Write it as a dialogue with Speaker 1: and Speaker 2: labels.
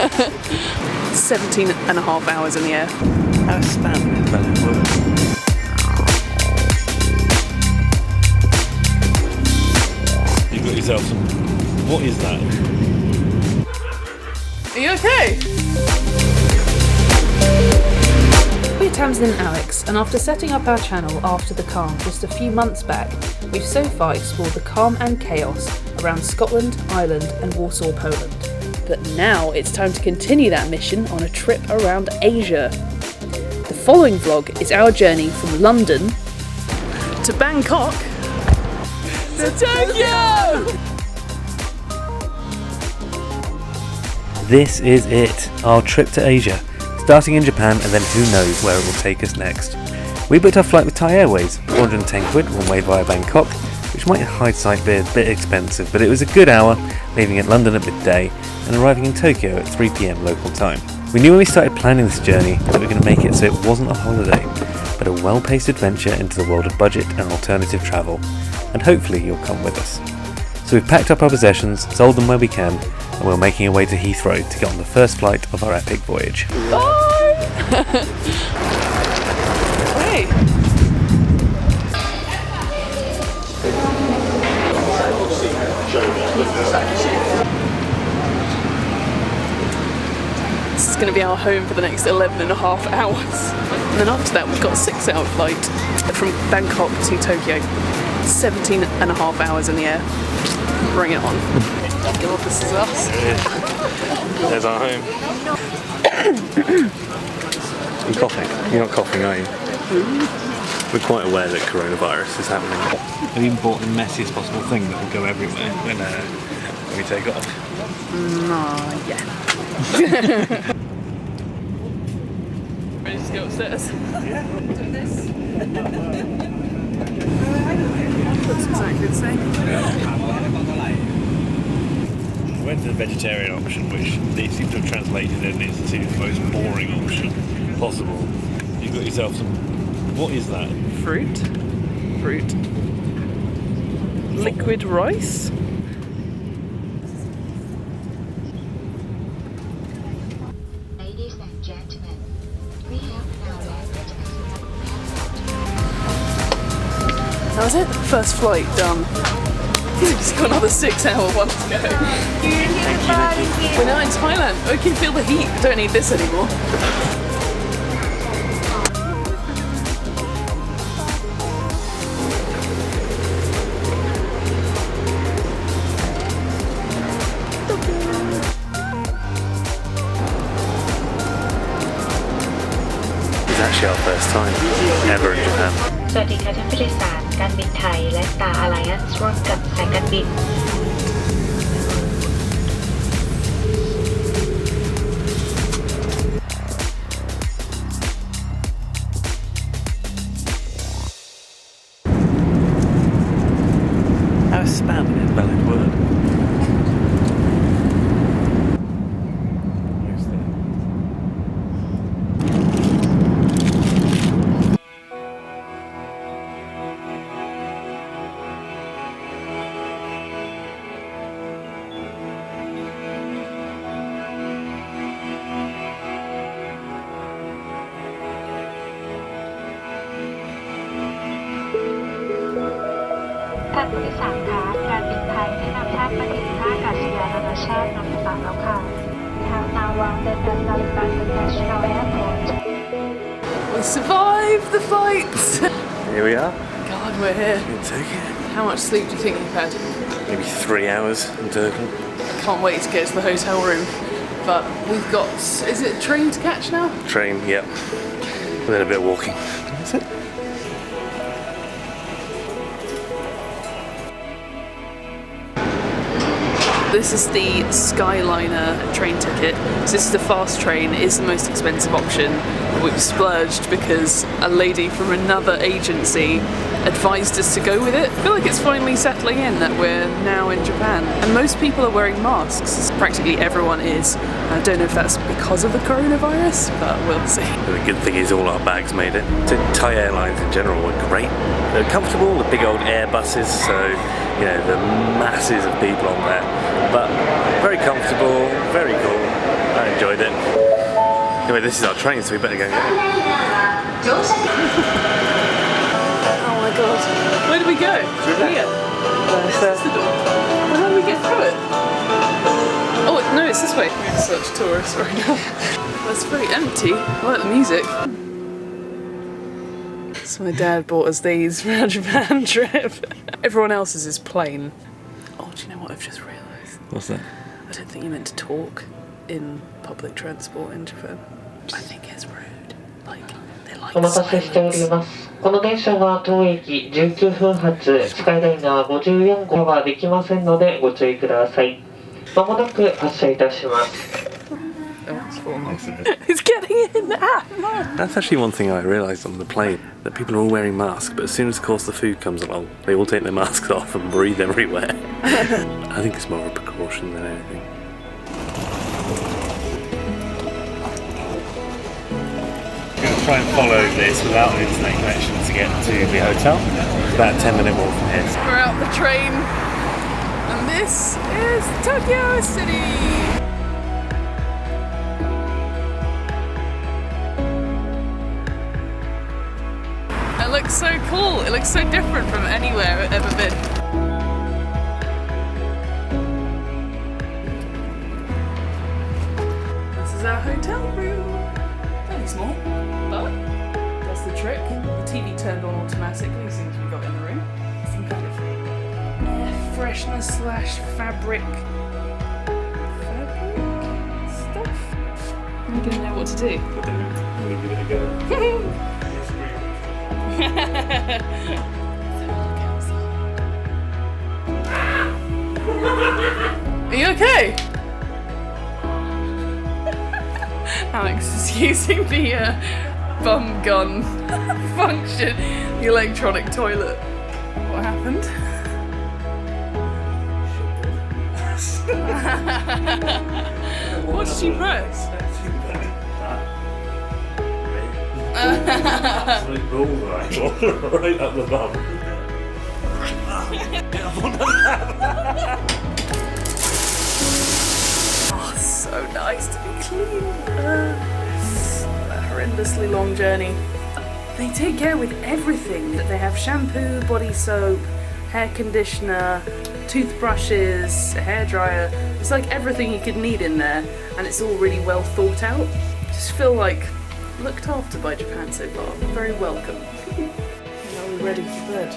Speaker 1: 17 and a half hours in the air.
Speaker 2: How span valid word. You got yourself some. What is that?
Speaker 1: Are you okay?
Speaker 3: We're Tamsin and Alex, and after setting up our channel after the calm just a few months back, we've so far explored the calm and chaos around Scotland, Ireland and Warsaw, Poland.
Speaker 1: But now it's time to continue that mission on a trip around Asia. The following vlog is our journey from London to Bangkok to Tokyo!
Speaker 2: This is it, our trip to Asia, starting in Japan and then who knows where it will take us next. We booked our flight with Thai Airways, 410 quid one way via Bangkok, which might in hindsight be a bit expensive, but it was a good hour, leaving at London at midday and arriving in Tokyo at 3 PM local time. We knew when we started planning this journey that we were going to make it so it wasn't a holiday, but a well-paced adventure into the world of budget and alternative travel, and hopefully you'll come with us. So we've packed up our possessions, sold them where we can, and we're making our way to Heathrow to get on the first flight of our epic voyage.
Speaker 1: Bye! Hey! This is going to be our home for the next 11 and a half hours. And then after that we've got a 6-hour flight from Bangkok to Tokyo. 17 and a half hours in the air. Bring it on. God, this is us.
Speaker 2: There's our home. You're coughing? You're not coughing, are you? We're quite aware that coronavirus is happening. Have you bought the messiest possible thing that will go everywhere when we take off?
Speaker 1: Yeah. Ready to go upstairs?
Speaker 2: Yeah.
Speaker 1: Looks exactly the same.
Speaker 2: We went to the vegetarian option, which they seem to have translated in into the most boring option possible. You got yourself some. What is that?
Speaker 1: Fruit. Liquid rice.
Speaker 4: Ladies and gentlemen, we have now landed
Speaker 1: That was it. First flight done. We've just got another 6-hour one to go. We're now in Thailand. We can feel the heat. We don't need this anymore.
Speaker 2: It's actually our first time ever in Japan.
Speaker 4: สวัสดีค่ะท่านผู้โดยสารการบินไทยและ Star Alliance ร่วมกับสายการบิน
Speaker 2: How is spam an invalid word?
Speaker 4: ท่านผู้โดยสารคะการบินไทยได้นำท่านมาถึงท่าอากาศยานนานาชาติลำปางแล้วค่ะ We have now landed at Lambang International Airport.
Speaker 1: We survived the flight.
Speaker 2: Here we are.
Speaker 1: God, we're here.
Speaker 2: In Tokyo.
Speaker 1: How much sleep do you think you've had?
Speaker 2: Maybe 3 hours in Turkey.
Speaker 1: Can't wait to get to the hotel room. But we've got, is it a train to catch now?
Speaker 2: Train, yep. And then a bit of walking. That's it.
Speaker 1: This is the Skyliner train ticket. So this is the fast train. It is the most expensive option. We've splurged because a lady from another agency advised us to go with it. I feel like it's finally settling in that we're now in Japan. And most people are wearing masks. Practically everyone is. I don't know if that's because of the coronavirus, but we'll see.
Speaker 2: The good thing is all our bags made it. So Thai Airlines in general were great. They're comfortable, the big old Airbuses, so you know, the masses of people on there. But very comfortable, very cool. And enjoyed it. Anyway, this is our train, so we better go get it.
Speaker 1: Oh my god. Where do we go? Here. That's the door. Well, how do we get through it? Oh, no, it's this way. We're in such tourists right now. That's very empty. I like the music. So my dad bought us these for our Japan trip. Everyone else's is plain. Oh, do you know what I've just realised?
Speaker 2: What's that?
Speaker 1: I don't think you meant to talk in public transport in Japan. I think it's rude. Like, they like
Speaker 5: お待たせしております。この電車は当駅19分発、スカイライナー54号はできませんのでご注意ください。まもなく発車いたします。
Speaker 1: It's getting in! Ah, no.
Speaker 2: That's actually one thing I realised on the plane, that people are all wearing masks, but as soon as, of course, the food comes along, they all take their masks off and breathe everywhere. I think it's more of a precaution than anything. I'm going to try and follow this without an internet connection to get to the hotel. It's about a 10-minute walk from here.
Speaker 1: We're out the train, and this is Tokyo City! It looks so cool. It looks so different from anywhere I've ever been. This is our hotel room. Fairly small, but that's the trick. The TV turned on automatically as soon as we got in the room. Some kind of air freshener slash fabric stuff. I'm gonna know what to do.
Speaker 2: We'll give it a go.
Speaker 1: Are you okay? Alex is using the bum gun function, the electronic toilet. What happened? What did you press?
Speaker 2: Absolute bullseye. Right up the bum.
Speaker 1: Oh, so nice to be clean. A horrendously long journey. They take care with everything. They have shampoo, body soap, hair conditioner, toothbrushes, a hairdryer. It's like everything you could need in there, and it's all really well thought out. Just feel like looked after by Japan so far. Very welcome. Are we ready for bed?